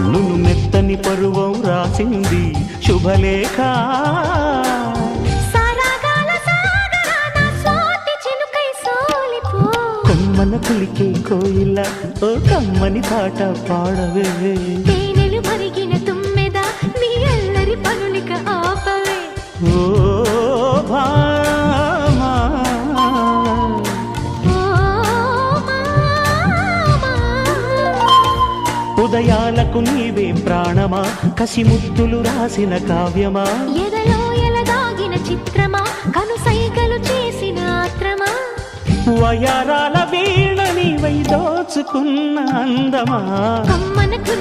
నును మెత్తని పరువం రాసింది శుభలేఖ. కొమ్మన కులికే కోయిల ఓ కమ్మని పాట పాడవే. తేనెలు మరిగిన తుమ్మెద నీ అల్లరి పనులిక ఆపవే. ఓ భామా ఉదయాలకు నీవే ప్రాణమా, కసి ముద్దులు రాసిన కావ్యమా, ఎదలో ఎలదాగిన చిత్రమా, కను సైగలు చేసిన ఆత్రమా, వయారాల వీణ నీవై దోచుకున్న అందమా. కమ్మన